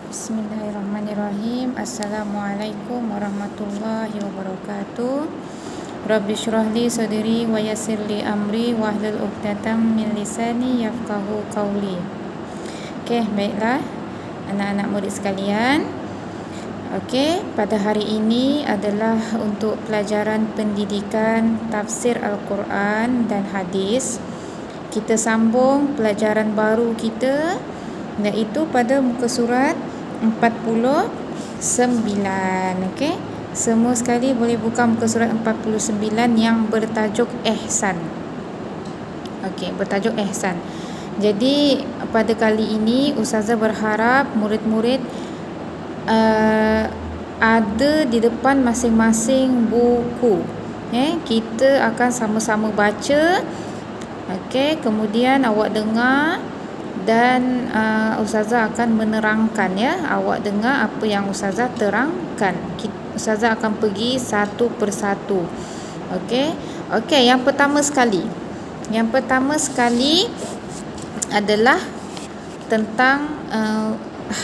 Bismillahirrahmanirrahim. Assalamualaikum warahmatullahi wabarakatuh. Rabbi syrah li sadri wa yassir li amri wahlul 'uqdatam min lisani yafqahu qawli. Okey, baiklah anak-anak murid sekalian. Okey, pada hari ini adalah untuk pelajaran pendidikan tafsir Al-Quran dan hadis. Kita sambung pelajaran baru kita, iaitu pada muka surat 49. Okey, semua sekali boleh buka muka surat 49 yang bertajuk Ihsan. Okey, bertajuk Ihsan. Jadi pada kali ini Ustazah berharap murid-murid ada di depan masing-masing buku. Kita akan sama-sama baca. Okey, kemudian awak dengar dan Ustazah akan menerangkan, ya. Awak dengar apa yang Ustazah terangkan. Ustazah akan pergi satu persatu. Okey. Okey, yang pertama sekali adalah tentang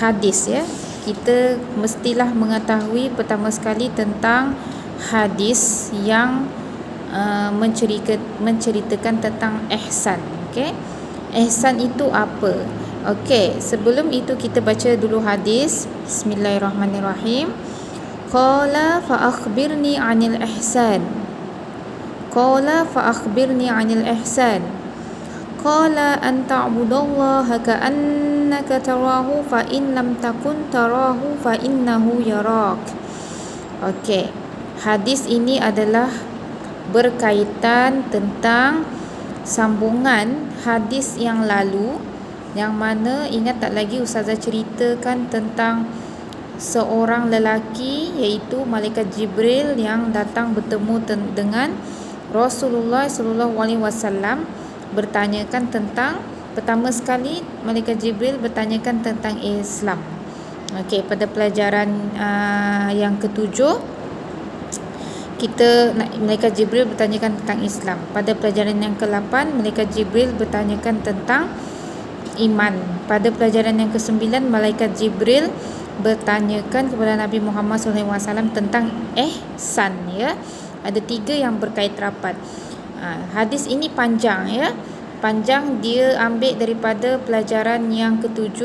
hadis, ya. Kita mestilah mengetahui pertama sekali tentang hadis yang menceritakan tentang ihsan. Okey. Ihsan itu apa? Okey, sebelum itu kita baca dulu hadis. Bismillahirrahmanirrahim. Qala fa akhbirni 'anil ihsan. Qala fa akhbirni 'anil ihsan. Qala an ta'budallaha ka'annaka tarahu fa in lam takun tarahu fa innahu yarak. Okey. Hadis ini adalah berkaitan tentang sambungan hadis yang lalu, yang mana ingat tak lagi Ustazah ceritakan tentang seorang lelaki, iaitu malaikat Jibril yang datang bertemu dengan Rasulullah SAW, bertanyakan tentang, pertama sekali malaikat Jibril bertanyakan tentang Islam. Okey, pada pelajaran yang ketujuh malaikat Jibril bertanyakan tentang Islam. Pada pelajaran yang ke-8 malaikat Jibril bertanyakan tentang iman. Pada pelajaran yang ke-9 malaikat Jibril bertanyakan kepada Nabi Muhammad SAW tentang ihsan, ya. Ada 3 yang berkait rapat. Hadis ini panjang, ya. Panjang, dia ambil daripada pelajaran yang ke-7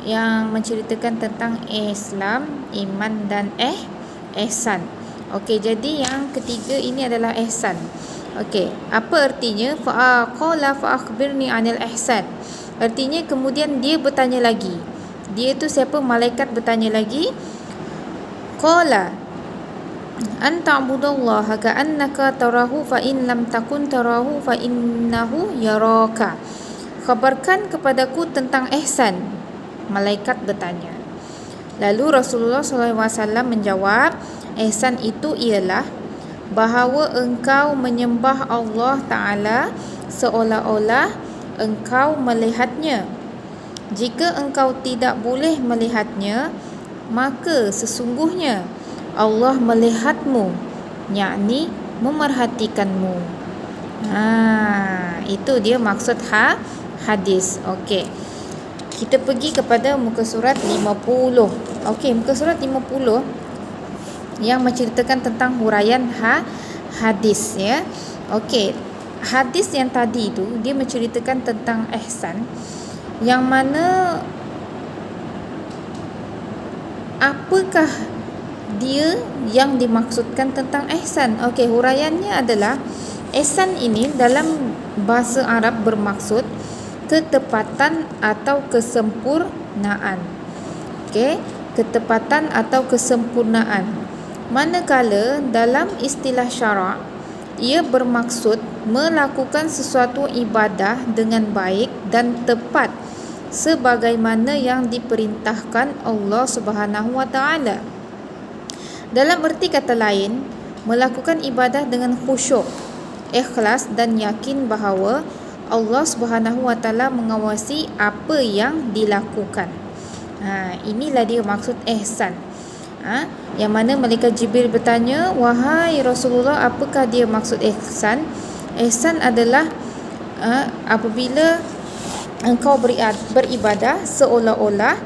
yang menceritakan tentang Islam, iman dan ihsan. Okey, jadi yang ketiga ini adalah ihsan. Okey, apa artinya? Qala fa akhbirni 'anil ihsan. Artinya kemudian dia bertanya lagi. Dia tu siapa? Malaikat bertanya lagi. Qala an ta'budallaha ka'annaka tarahu fa in lam takun tarahu fa innahu yaraka. Khabarkan kepadaku tentang ihsan. Malaikat bertanya. Lalu Rasulullah SAW menjawab, ihsan itu ialah bahawa engkau menyembah Allah Ta'ala seolah-olah engkau melihatnya. Jika engkau tidak boleh melihatnya, maka sesungguhnya Allah melihatmu, yakni memerhatikanmu. Itu dia maksud hadis. Okey, kita pergi kepada muka surat 50. Okey, muka surat 50 yang menceritakan tentang huraian hadis, ya. Okey, hadis yang tadi itu dia menceritakan tentang ihsan, yang mana apakah dia yang dimaksudkan tentang ihsan. Okey, huraiannya adalah ihsan ini dalam bahasa Arab bermaksud ketepatan atau kesempurnaan. Okey, ketepatan atau kesempurnaan. Manakala dalam istilah syarak, ia bermaksud melakukan sesuatu ibadah dengan baik dan tepat sebagaimana yang diperintahkan Allah Subhanahu Wa Taala. Dalam erti kata lain, melakukan ibadah dengan khusyuk, ikhlas dan yakin bahawa Allah Subhanahu Wa Taala mengawasi apa yang dilakukan. Inilah dia maksud ihsan. Yang mana malaikat Jibril bertanya, wahai Rasulullah, apakah dia maksud ihsan? Ihsan adalah apabila engkau beribadah seolah-olah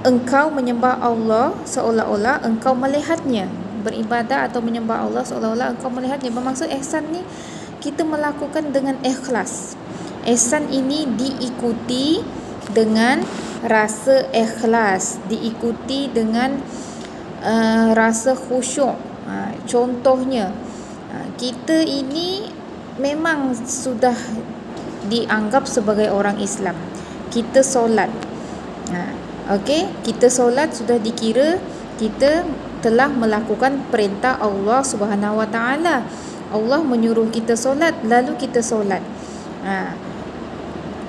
engkau menyembah Allah seolah-olah engkau melihatnya. Beribadah atau menyembah Allah seolah-olah engkau melihatnya. Bermaksud ihsan ni kita melakukan dengan ikhlas. Ihsan ini diikuti dengan rasa ikhlas, diikuti dengan rasa khusyuk. Contohnya, kita ini memang sudah dianggap sebagai orang Islam. Kita solat. Okey, kita solat sudah dikira kita telah melakukan perintah Allah Subhanahu Wa Taala. Allah menyuruh kita solat, lalu kita solat.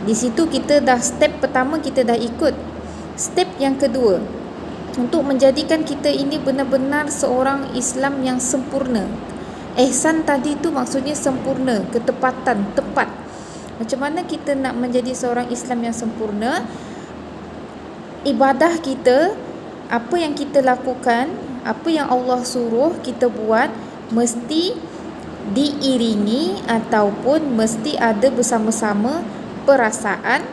Di situ kita dah step pertama kita dah ikut. Step yang kedua, untuk menjadikan kita ini benar-benar seorang Islam yang sempurna. Ihsan tadi tu maksudnya sempurna, ketepatan, tepat. Macam mana kita nak menjadi seorang Islam yang sempurna? Ibadah kita, apa yang kita lakukan, apa yang Allah suruh kita buat, mesti diiringi ataupun mesti ada bersama-sama perasaan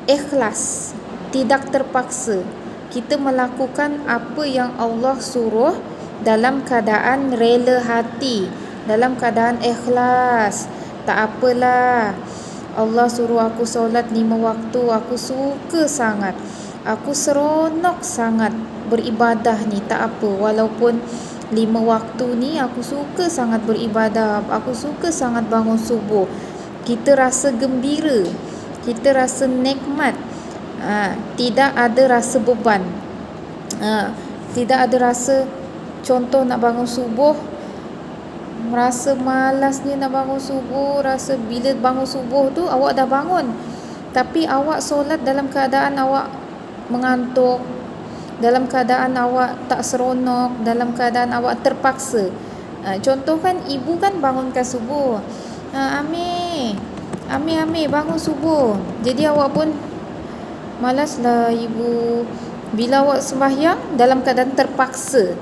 ikhlas, tidak terpaksa. Kita melakukan apa yang Allah suruh dalam keadaan rela hati, dalam keadaan ikhlas. Tak apalah, Allah suruh aku solat 5 waktu, aku suka sangat, aku seronok sangat beribadah ni, tak apa. Walaupun 5 waktu ni aku suka sangat beribadah, aku suka sangat bangun subuh. Kita rasa gembira, kita rasa nikmat. Tidak ada rasa beban. Tidak ada rasa, contoh nak bangun subuh, rasa malasnya nak bangun subuh, rasa bila bangun subuh tu awak dah bangun, tapi awak solat dalam keadaan awak mengantuk, dalam keadaan awak tak seronok, dalam keadaan awak terpaksa. Contoh kan, ibu kan bangunkan subuh, Amir bangun subuh. Jadi awak pun malaslah ibu. Bila awak sembahyang dalam keadaan terpaksa,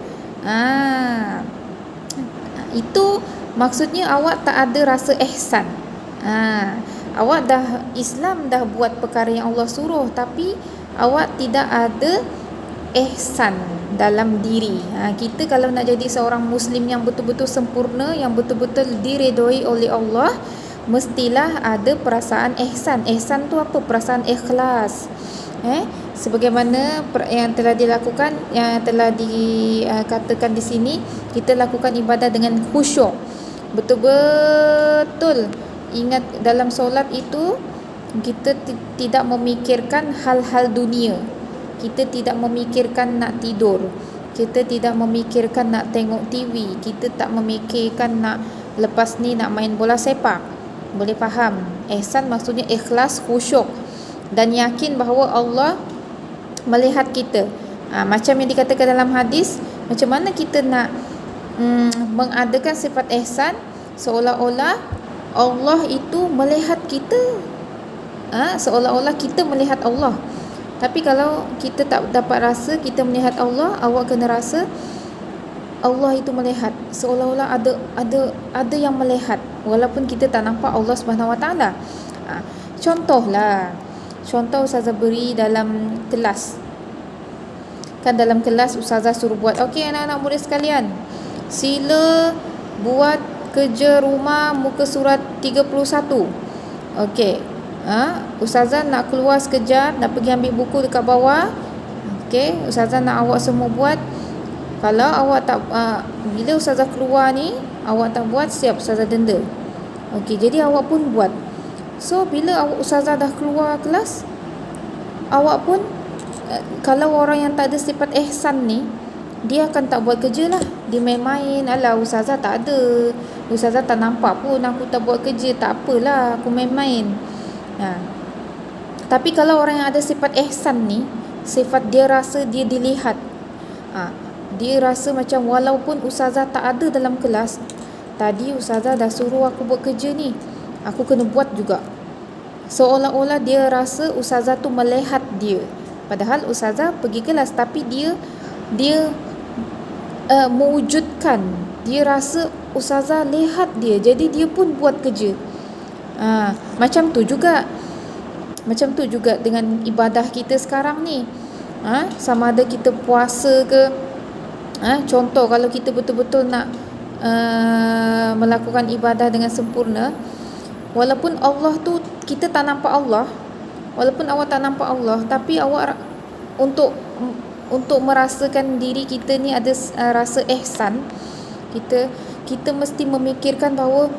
itu maksudnya awak tak ada rasa ihsan. Awak dah Islam, dah buat perkara yang Allah suruh, tapi awak tidak ada ihsan dalam diri. Kita kalau nak jadi seorang Muslim yang betul-betul sempurna, yang betul-betul diredoi oleh Allah, mestilah ada perasaan ihsan. Ihsan tu apa? Perasaan ikhlas. Sebagaimana yang telah dilakukan, yang telah dikatakan di sini, kita lakukan ibadah dengan khusyuk. Betul-betul ingat dalam solat itu kita tidak memikirkan hal-hal dunia. Kita tidak memikirkan nak tidur, kita tidak memikirkan nak tengok TV, kita tak memikirkan nak lepas ni nak main bola sepak. Boleh faham? Ihsan maksudnya ikhlas, khusyuk dan yakin bahawa Allah melihat kita. Macam yang dikatakan dalam hadis, macam mana kita nak mengadakan sifat ihsan seolah-olah Allah itu melihat kita, seolah-olah kita melihat Allah. Tapi kalau kita tak dapat rasa kita melihat Allah, awak kena rasa Allah itu melihat, seolah-olah ada yang melihat walaupun kita tak nampak Allah Subhanahu Wa Taala. Contoh Ustazah beri dalam kelas. Kan dalam kelas Ustazah suruh buat, okey anak-anak murid sekalian, sila buat kerja rumah muka surat 31. Okey. Ustazah nak keluar sekejap, nak pergi ambil buku dekat bawah. Okey, Ustazah nak awak semua buat. Kalau awak tak bila Ustazah keluar ni, awak tak buat, siap Ustazah denda. Okey, jadi awak pun buat. So bila Ustazah dah keluar kelas, awak pun kalau orang yang tak ada sifat ihsan ni, dia akan tak buat kerja lah. Dia main-main, alah Ustazah tak ada, Ustazah tak nampak pun aku tak buat kerja, tak apalah aku main-main. Tapi kalau orang yang ada sifat ihsan ni, sifat dia rasa dia dilihat, dia rasa macam walaupun Ustazah tak ada dalam kelas, tadi Ustazah dah suruh aku buat kerja ni, aku kena buat juga. Seolah-olah dia rasa Ustazah tu melihat dia, padahal Ustazah pergi kelas, tapi dia mewujudkan, dia rasa Ustazah lihat dia, jadi dia pun buat kerja. Macam tu juga dengan ibadah kita sekarang ni. Sama ada kita puasa ke, contoh kalau kita betul-betul nak melakukan ibadah dengan sempurna, walaupun Allah tu kita tak nampak Allah, walaupun awak tak nampak Allah, tapi awak untuk merasakan diri kita ni ada rasa ihsan, kita mesti memikirkan bahawa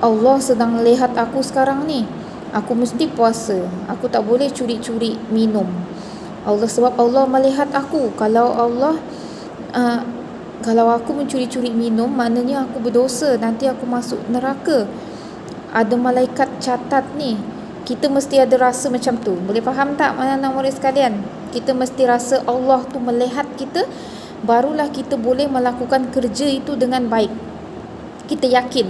Allah sedang lihat aku sekarang ni. Aku mesti puasa. Aku tak boleh curi-curi minum. Sebab Allah melihat aku. Kalau aku mencuri-curi minum, maknanya aku berdosa. Nanti aku masuk neraka. Ada malaikat catat ni. Kita mesti ada rasa macam tu. Boleh faham tak anak-anak murid sekalian? Kita mesti rasa Allah tu melihat kita. Barulah kita boleh melakukan kerja itu dengan baik. Kita yakin.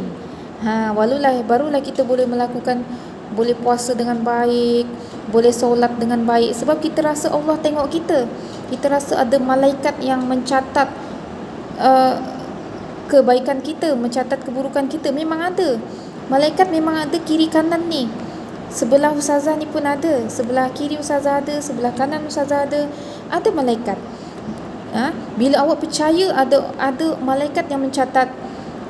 Barulah kita boleh boleh puasa dengan baik, boleh solat dengan baik, sebab kita rasa Allah tengok kita. Kita rasa ada malaikat yang mencatat kebaikan kita, mencatat keburukan kita. Memang ada. Malaikat memang ada kiri kanan ni. Sebelah ustazah ni pun ada, sebelah kiri ustazah ada, sebelah kanan ustazah ada. Ada malaikat. Bila awak percaya ada malaikat yang mencatat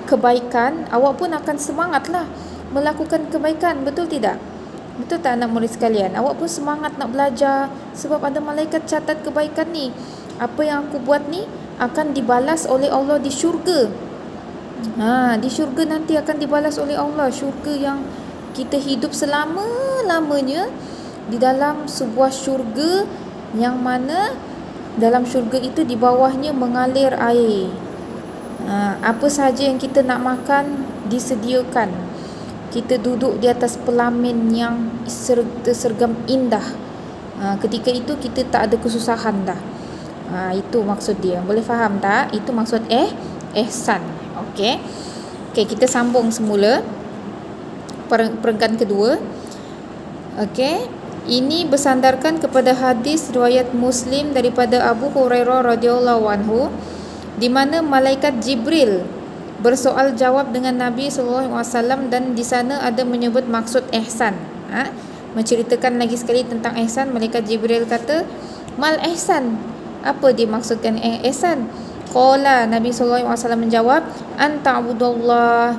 kebaikan, awak pun akan semangatlah melakukan kebaikan. Betul tidak? Betul tak anak murid sekalian? Awak pun semangat nak belajar sebab ada malaikat catat kebaikan ni. Apa yang aku buat ni akan dibalas oleh Allah di syurga. Di syurga nanti akan dibalas oleh Allah. Syurga yang kita hidup selama-lamanya di dalam sebuah syurga yang mana dalam syurga itu di bawahnya mengalir air. Apa sahaja yang kita nak makan disediakan. Kita duduk di atas pelamin yang tersergam indah. Ketika itu kita tak ada kesusahan dah. Itu maksud dia. Boleh faham tak? Itu maksud ihsan. Okey, kita sambung semula perenggan kedua. Okey, ini bersandarkan kepada hadis riwayat Muslim daripada Abu Hurairah radhiyallahu anhu, di mana malaikat Jibril bersoal jawab dengan Nabi SAW, dan di sana ada menyebut maksud ihsan. Menceritakan lagi sekali tentang ihsan. Malaikat Jibril kata, mal ihsan, apa dimaksudkan ihsan? Qala, Nabi SAW menjawab, anta'budallah,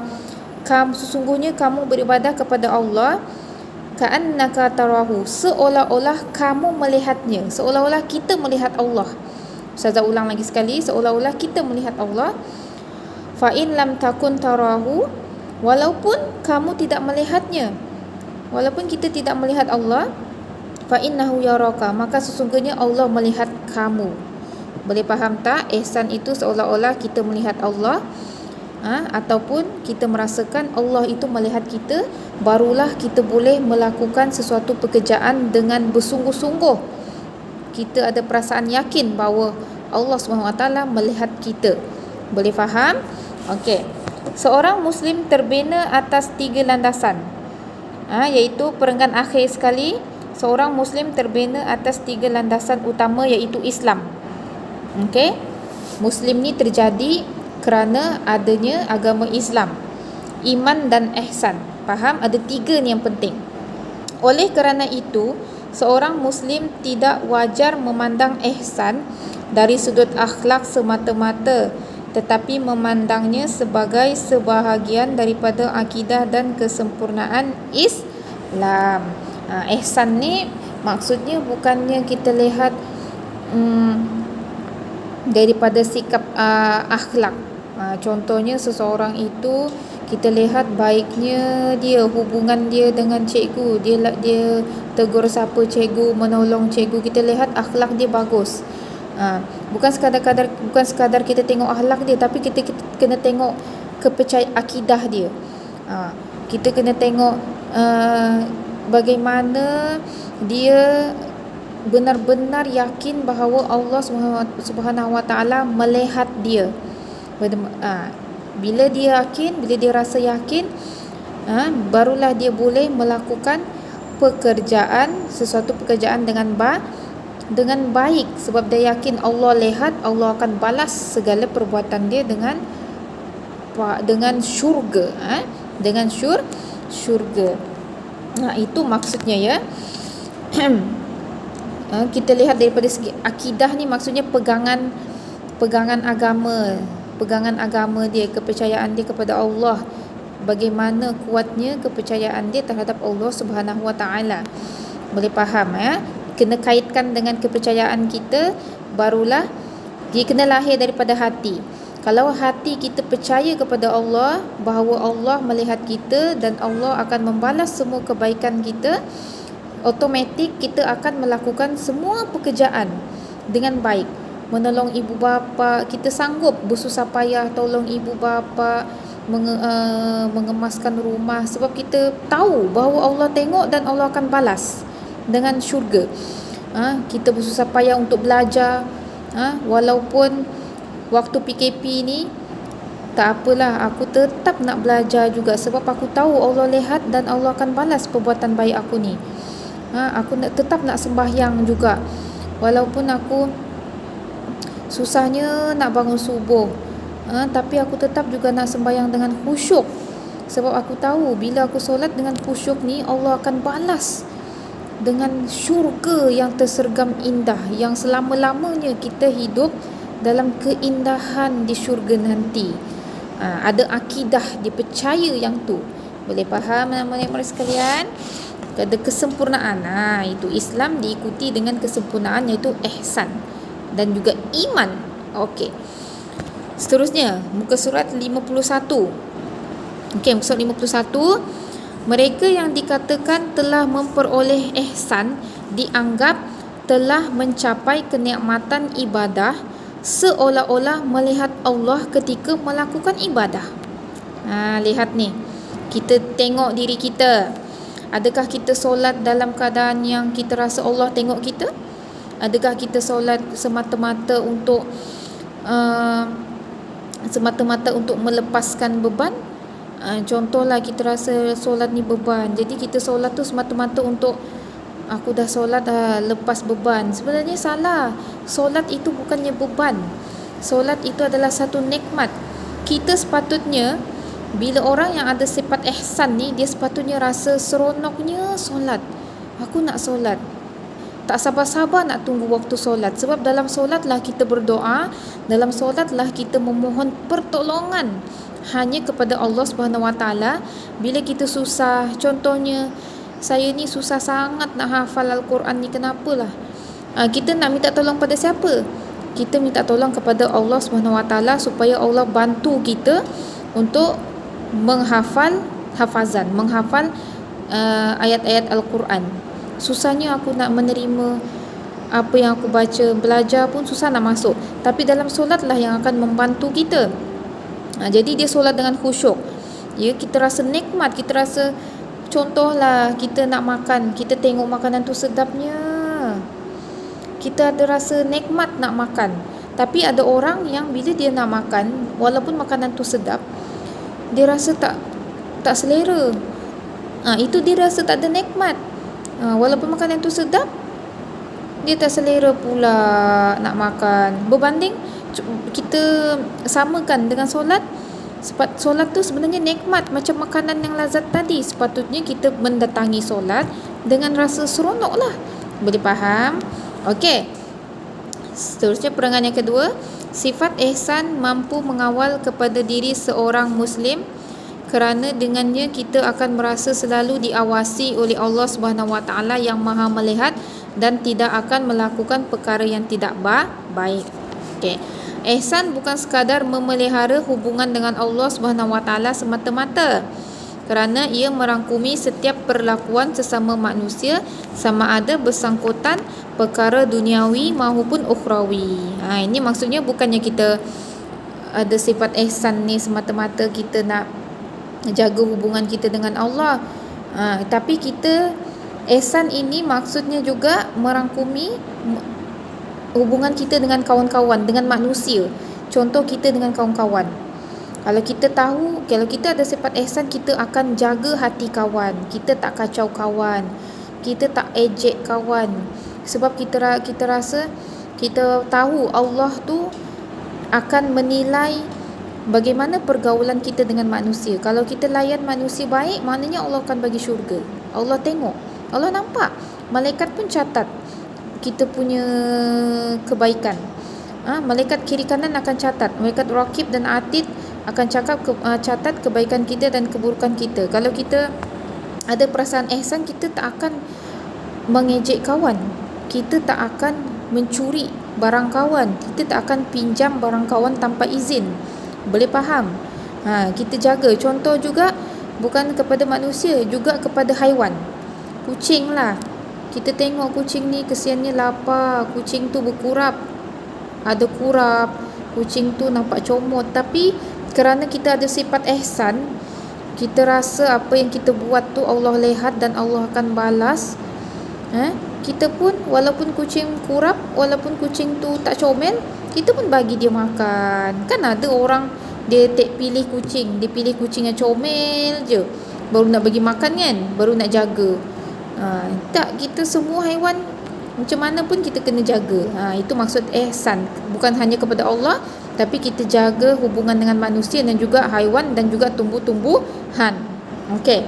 sesungguhnya kamu beribadah kepada Allah, ka'annaka tarahu, seolah-olah kamu melihatnya, seolah-olah kita melihat Allah. Ustazah ulang lagi sekali, seolah-olah kita melihat Allah. Fa in lam takun tarahu, walaupun kamu tidak melihatnya, walaupun kita tidak melihat Allah, fa innahu yaraka, maka sesungguhnya Allah melihat kamu. Boleh faham tak? Ihsan itu seolah-olah kita melihat Allah, ataupun kita merasakan Allah itu melihat kita. Barulah kita boleh melakukan sesuatu pekerjaan dengan bersungguh-sungguh. Kita ada perasaan yakin bahawa Allah SWT melihat kita. Boleh faham? Okey. Seorang Muslim terbina atas 3 landasan. Iaitu perenggan akhir sekali, seorang Muslim terbina atas 3 landasan utama, iaitu Islam. Okey. Muslim ni terjadi kerana adanya agama Islam, iman dan ihsan. Faham? Ada 3 ni yang penting. Oleh kerana itu, seorang Muslim tidak wajar memandang ihsan dari sudut akhlak semata-mata, tetapi memandangnya sebagai sebahagian daripada akidah dan kesempurnaan Islam. Ihsan ni maksudnya bukannya kita lihat daripada sikap akhlak. Contohnya seseorang itu kita lihat baiknya dia, hubungan dia dengan cikgu, dia tegur siapa cikgu, menolong cikgu, kita lihat akhlak dia bagus. Bukan sekadar kita tengok akhlak dia, tapi kita kena tengok kepercayaan akidah dia. Kita kena tengok bagaimana dia benar-benar yakin bahawa Allah Subhanahu Wa Taala melihat dia. Bila dia yakin, bila dia rasa yakin, barulah dia boleh melakukan sesuatu pekerjaan dengan baik, sebab dia yakin Allah lihat, Allah akan balas segala perbuatan dia dengan syurga, dengan syurga. Itu maksudnya ya. Kita lihat daripada segi akidah ni, maksudnya pegangan agama dia, kepercayaan dia kepada Allah, bagaimana kuatnya kepercayaan dia terhadap Allah Subhanahu Wa Taala. Boleh faham kena kaitkan dengan kepercayaan kita, barulah dia kena lahir daripada hati. Kalau hati kita percaya kepada Allah, bahawa Allah melihat kita dan Allah akan membalas semua kebaikan kita, automatik kita akan melakukan semua pekerjaan dengan baik. Menolong ibu bapa, kita sanggup bersusah payah tolong ibu bapa, mengemaskan rumah, sebab kita tahu bahawa Allah tengok dan Allah akan balas dengan syurga. Kita bersusah payah untuk belajar, walaupun waktu PKP ni, tak apalah, aku tetap nak belajar juga, sebab aku tahu Allah lihat dan Allah akan balas perbuatan baik aku ni. Aku tetap nak sembahyang juga, walaupun aku susahnya nak bangun subuh, tapi aku tetap juga nak sembahyang dengan khusyuk, sebab aku tahu bila aku solat dengan khusyuk ni, Allah akan balas dengan syurga yang tersergam indah, yang selama-lamanya kita hidup dalam keindahan di syurga nanti. Ada akidah, dipercaya yang tu. Boleh faham teman-teman sekalian? Ada kesempurnaan. Itu Islam diikuti dengan kesempurnaan, iaitu ihsan dan juga iman. Okey. Seterusnya, muka surat 51. Okey, muka surat 51. Mereka yang dikatakan telah memperoleh ihsan dianggap telah mencapai kenikmatan ibadah, seolah-olah melihat Allah ketika melakukan ibadah. Lihat ni, kita tengok diri kita. Adakah kita solat dalam keadaan yang kita rasa Allah tengok kita? Adakah kita solat semata-mata untuk melepaskan beban? Contohlah kita rasa solat ni beban, jadi kita solat tu semata-mata untuk aku dah solat lepas beban. Sebenarnya salah. Solat itu bukannya beban. Solat itu adalah satu nikmat. Kita sepatutnya, bila orang yang ada sifat ihsan ni, dia sepatutnya rasa seronoknya solat. Aku nak solat, tak sabar-sabar nak tunggu waktu solat. Sebab dalam solatlah kita berdoa, dalam solatlah kita memohon pertolongan hanya kepada Allah Subhanahu Wa Taala. Bila kita susah, contohnya saya ni susah sangat nak hafal Al-Quran ni, kenapalah? Kita nak minta tolong pada siapa? Kita minta tolong kepada Allah Subhanahu Wa Taala supaya Allah bantu kita untuk menghafal ayat-ayat Al-Quran. Susahnya aku nak menerima apa yang aku baca, belajar pun susah nak masuk. Tapi dalam solatlah yang akan membantu kita. Jadi dia solat dengan khusyuk. Kita rasa nikmat, kita rasa, contohlah kita nak makan, kita tengok makanan tu sedapnya, kita ada rasa nikmat nak makan. Tapi ada orang yang bila dia nak makan, walaupun makanan tu sedap, dia rasa tak selera. Itu dia rasa tak ada nikmat. Walaupun makanan tu sedap, dia tak selera pula nak makan. Berbanding kita samakan dengan solat. Solat tu sebenarnya nikmat, macam makanan yang lazat tadi. Sepatutnya kita mendatangi solat dengan rasa seronok lah. Boleh faham? Okey. Seterusnya, perangan yang kedua, sifat ihsan mampu mengawal kepada diri seorang Muslim, kerana dengannya kita akan merasa selalu diawasi oleh Allah Subhanahu Wa Taala yang Maha melihat dan tidak akan melakukan perkara yang tidak baik. Okey. Ihsan bukan sekadar memelihara hubungan dengan Allah Subhanahu Wa Taala semata-mata, kerana ia merangkumi setiap perlakuan sesama manusia, sama ada bersangkutan perkara duniawi maupun ukhrawi. Ini maksudnya bukannya kita ada sifat ihsan ni semata-mata kita nak jaga hubungan kita dengan Allah, tapi kita ihsan ini maksudnya juga merangkumi hubungan kita dengan kawan-kawan, dengan manusia. Contoh kita dengan kawan-kawan, kalau kita tahu, kalau kita ada sifat ihsan, kita akan jaga hati kawan, kita tak kacau kawan, kita tak ejek kawan. Sebab kita rasa, kita tahu Allah tu akan menilai bagaimana pergaulan kita dengan manusia. Kalau kita layan manusia baik, maknanya Allah akan bagi syurga. Allah tengok, Allah nampak, malaikat pun catat. kita punya kebaikan. Malaikat kiri kanan akan catat, malaikat Raqib dan Atid akan catat kebaikan kita dan keburukan kita. Kalau kita ada perasaan ihsan, kita tak akan mengejek kawan, kita tak akan mencuri barang kawan, kita tak akan pinjam barang kawan tanpa izin. Boleh faham? Kita jaga. Contoh juga bukan kepada manusia, juga kepada haiwan. Kucing lah, kita tengok kucing ni kesiannya lapar, kucing tu berkurap, ada kurap, kucing tu nampak comot, tapi kerana kita ada sifat ihsan, kita rasa apa yang kita buat tu Allah lihat dan Allah akan balas. Kita pun walaupun kucing kurap, walaupun kucing tu tak comel, kita pun bagi dia makan. Kan ada orang dia pilih kucing, dia pilih kucing yang comel je, baru nak bagi makan kan, baru nak jaga. Tak, kita semua haiwan macam mana pun kita kena jaga. Itu maksud ihsan, bukan hanya kepada Allah, tapi kita jaga hubungan dengan manusia dan juga haiwan dan juga tumbuh-tumbuhan. Okey.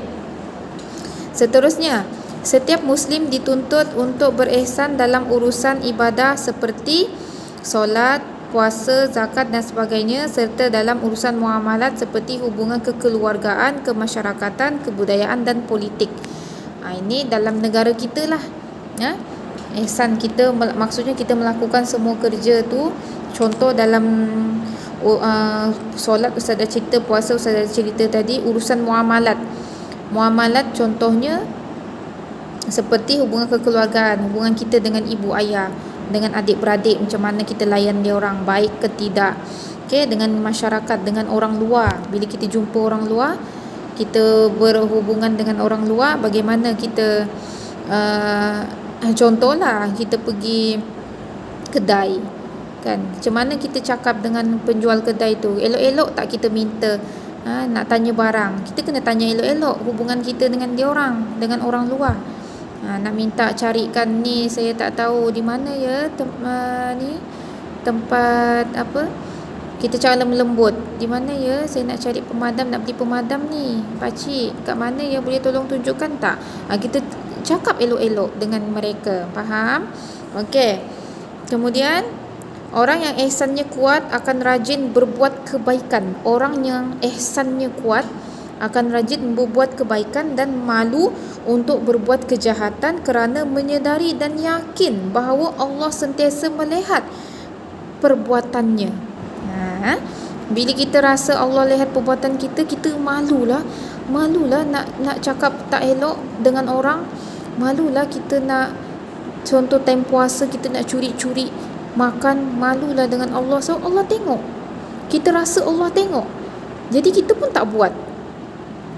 Seterusnya, setiap Muslim dituntut untuk berihsan dalam urusan ibadah seperti solat, puasa, zakat dan sebagainya, serta dalam urusan muamalat seperti hubungan kekeluargaan, kemasyarakatan, kebudayaan dan politik. Ini dalam negara kita lah. Ihsan kita maksudnya kita melakukan semua kerja tu. Contoh dalam solat Ustaz dah cerita, puasa Ustaz dah cerita tadi, urusan muamalat contohnya seperti hubungan kekeluargaan, hubungan kita dengan ibu ayah, dengan adik-beradik, macam mana kita layan dia orang, baik ke tidak. Dengan masyarakat, dengan orang luar, bila kita jumpa orang luar, kita berhubungan dengan orang luar, bagaimana kita contohlah kita pergi kedai kan, macam mana kita cakap dengan penjual kedai tu, elok-elok tak kita minta nak tanya barang, kita kena tanya elok-elok hubungan kita dengan dia orang, dengan orang luar. Nak minta carikan ni, saya tak tahu di mana ya tempat apa, kita cara lembut, di mana ya, saya nak cari pemadam, nak beli pemadam ni pakcik, kat mana ya, boleh tolong tunjukkan tak? Kita cakap elok-elok dengan mereka, faham? Okey. Kemudian orang yang ihsannya kuat akan rajin berbuat kebaikan. Orang yang ihsannya kuat akan rajin berbuat kebaikan dan malu untuk berbuat kejahatan kerana menyedari dan yakin bahawa Allah sentiasa melihat perbuatannya. Bila kita rasa Allah lihat perbuatan kita, kita malulah nak cakap tak elok dengan orang, malulah kita nak, contoh time puasa kita nak curi-curi makan, malulah dengan Allah. So Allah tengok, kita rasa Allah tengok, jadi kita pun tak buat.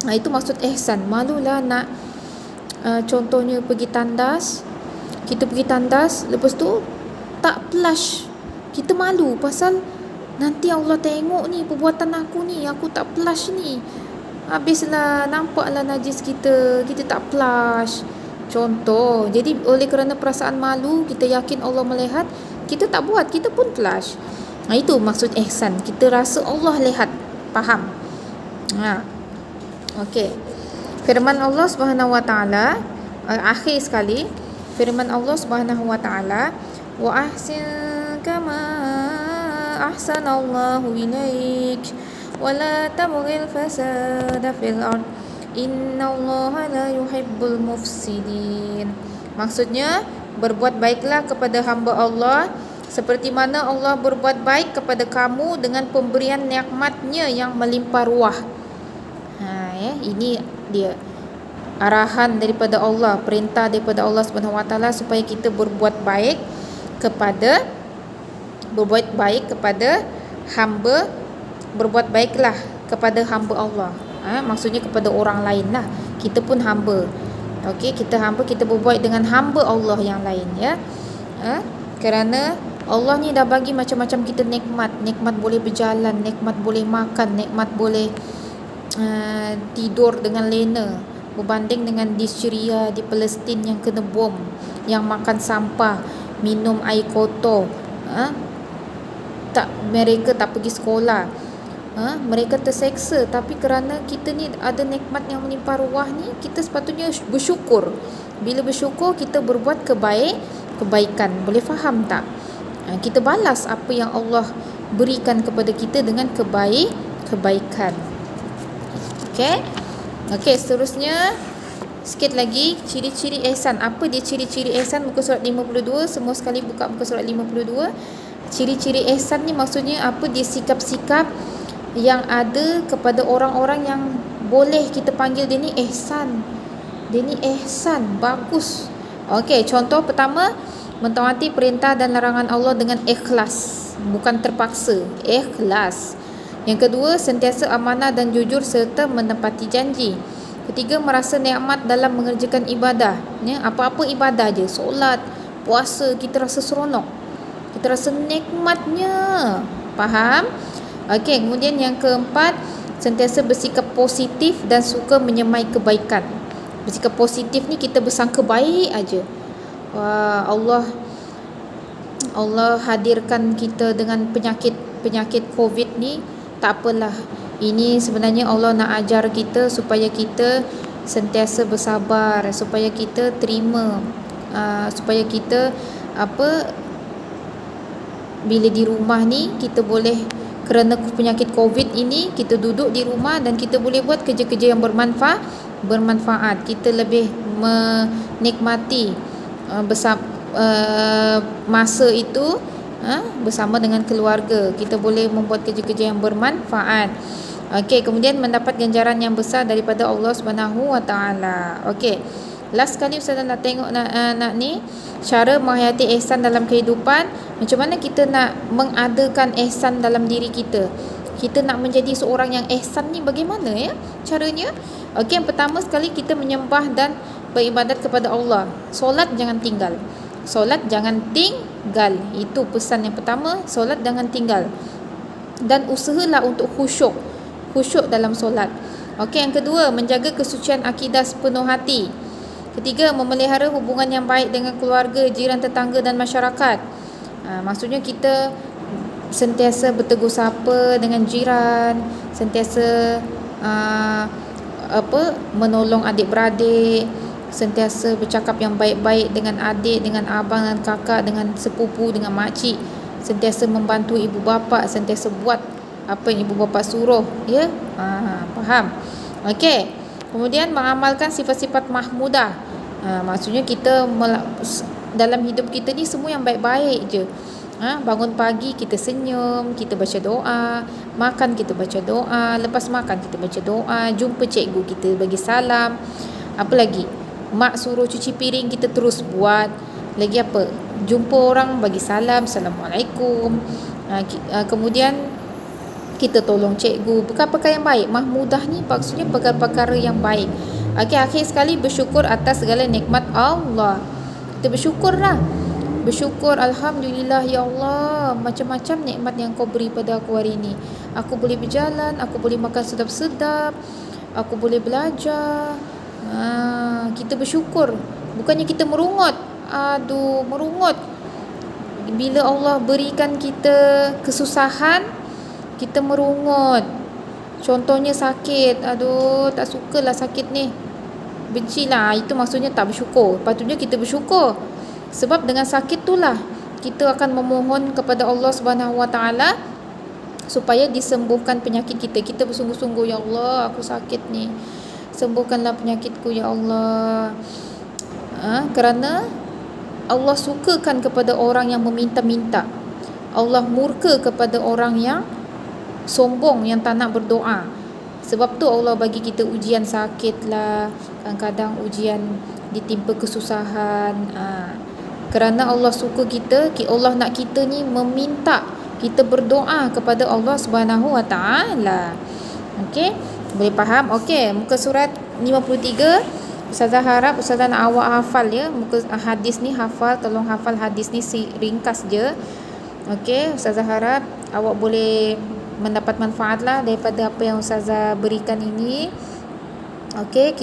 Itu maksud ihsan. Malulah nak contohnya pergi tandas, kita pergi tandas, lepas tu tak flush, kita malu pasal nanti Allah tengok ni perbuatan aku ni, aku tak flush ni, habislah nampaklah najis kita tak flush, contoh. Jadi oleh kerana perasaan malu, kita yakin Allah melihat, kita tak buat, kita pun flush. Itu maksud ihsan, kita rasa Allah lihat, faham? Okey. Firman Allah Subhanahu wa taala, akhir sekali, firman Allah Subhanahu wa taala, wa ahsin kama ahsanallahu ilaik wa la tabghil fasada fil ard innallaha la yuhibbul mufsidin. Maksudnya, berbuat baiklah kepada hamba Allah seperti mana Allah berbuat baik kepada kamu dengan pemberian nikmat-Nya yang melimpah ruah. Ini dia arahan daripada Allah, perintah daripada Allah Subhanahu Wa Taala supaya kita berbuat baik kepada hamba, berbuat baiklah kepada hamba Allah. Maksudnya kepada orang lain lah. Kita pun hamba. Okey, kita hamba, kita berbuat dengan hamba Allah yang lain ya. Kerana Allah ni dah bagi macam-macam kita nikmat. Nikmat boleh berjalan, nikmat boleh makan, nikmat boleh tidur dengan lena, berbanding dengan di Syria, di Palestin yang kena bom, yang makan sampah, minum air kotor, mereka tak pergi sekolah, mereka terseksa. Tapi kerana kita ni ada nikmat yang melimpah ruah ni, kita sepatutnya bersyukur. Bila bersyukur, kita berbuat kebaikan. Boleh faham tak? Kita balas apa yang Allah berikan kepada kita dengan kebaikan. Okey, seterusnya sikit lagi ciri-ciri ihsan. Apa dia ciri-ciri ihsan? Muka surat 52. Semua sekali buka muka surat 52. Ciri-ciri ihsan ni maksudnya apa? Dia sikap-sikap yang ada kepada orang-orang yang boleh kita panggil dia ni ihsan. Dia ni ihsan, bagus. Okey, contoh pertama, mentaati perintah dan larangan Allah dengan ikhlas, bukan terpaksa, ikhlas. Yang kedua, sentiasa amanah dan jujur serta menepati janji. Ketiga, merasa nikmat dalam mengerjakan ibadah. Apa-apa ibadah je, solat, puasa, kita rasa seronok, kita rasa nikmatnya. Faham? Okey, kemudian yang keempat, sentiasa bersikap positif dan suka menyemai kebaikan. Bersikap positif ni kita bersangka baik aja. Wah, Allah hadirkan kita dengan penyakit COVID ni, tak apalah. Ini sebenarnya Allah nak ajar kita supaya kita sentiasa bersabar, supaya kita terima, supaya kita bila di rumah ni kita boleh, kerana penyakit COVID ini kita duduk di rumah dan kita boleh buat kerja-kerja yang bermanfaat. Kita lebih menikmati masa itu bersama dengan keluarga. Kita boleh membuat kerja-kerja yang bermanfaat. Okey, kemudian mendapat ganjaran yang besar daripada Allah Subhanahu Wa Taala. Okey, last sekali Ustazah nak tengok nak ni cara menghayati ihsan dalam kehidupan. Macam mana kita nak mengadakan ihsan dalam diri kita? Kita nak menjadi seorang yang ihsan ni bagaimana ya caranya? Okey, yang pertama sekali kita menyembah dan beribadat kepada Allah. Solat jangan tinggal. Solat jangan tinggal. Itu pesan yang pertama, solat jangan tinggal. Dan usahalah untuk khusyuk dalam solat. Okey, yang kedua, menjaga kesucian akidah sepenuh hati. Ketiga, memelihara hubungan yang baik dengan keluarga, jiran, tetangga dan masyarakat. Maksudnya kita sentiasa bertegur sapa dengan jiran, sentiasa menolong adik-beradik, sentiasa bercakap yang baik-baik dengan adik, dengan abang dan kakak, dengan sepupu, dengan makcik, sentiasa membantu ibu bapa, sentiasa buat apa yang ibu bapa suruh, ya. Faham? Okey. Kemudian mengamalkan sifat-sifat mahmudah. Maksudnya kita dalam hidup kita ni semua yang baik-baik je. Bangun pagi kita senyum, kita baca doa, makan kita baca doa, lepas makan kita baca doa, jumpa cikgu kita bagi salam. Apa lagi? Mak suruh cuci piring kita terus buat. Lagi apa? Jumpa orang bagi salam, Assalamualaikum. Kemudian kita tolong cikgu, perkara-perkara yang baik. Mahmudah ni maksudnya perkara-perkara yang baik. Okey, akhir sekali bersyukur atas segala nikmat Allah. Kita bersyukurlah. Bersyukur, Alhamdulillah ya Allah, macam-macam nikmat yang kau beri pada aku hari ini. Aku boleh berjalan, aku boleh makan sedap-sedap, aku boleh belajar. Kita bersyukur. Bukannya kita merungut. Merungut. Bila Allah berikan kita kesusahan, kita merungut. Contohnya sakit. Tak sukalah sakit ni, bencilah. Itu maksudnya tak bersyukur. Patutnya kita bersyukur. Sebab dengan sakit itulah kita akan memohon kepada Allah Subhanahu Wa Taala supaya disembuhkan penyakit kita. Kita bersungguh-sungguh, ya Allah, aku sakit ni, sembuhkanlah penyakitku ya Allah. Kerana Allah sukakan kepada orang yang meminta-minta. Allah murka kepada orang yang sombong, yang tak nak berdoa. Sebab tu Allah bagi kita ujian sakit lah, kadang-kadang ujian ditimpa kesusahan. Kerana Allah suka kita, Allah nak kita ni meminta, kita berdoa kepada Allah Subhanahu Wa Taala. Okey, boleh faham? Okey, muka surat 53. Ustazah harap Ustazah nak awak hafal ya. Muka hadis ni hafal, tolong hafal hadis ni ringkas je. Okey, Ustazah harap awak boleh mendapat manfaat lah daripada apa yang Ustazah berikan ini. Okey,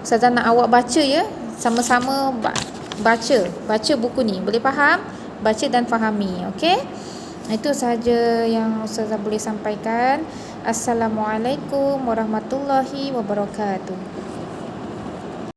Ustazah nak awak baca ya. Sama-sama baca buku ni. Boleh faham? Baca dan fahami. Okey? Itu sahaja yang Ustazah boleh sampaikan. Assalamualaikum warahmatullahi wabarakatuh.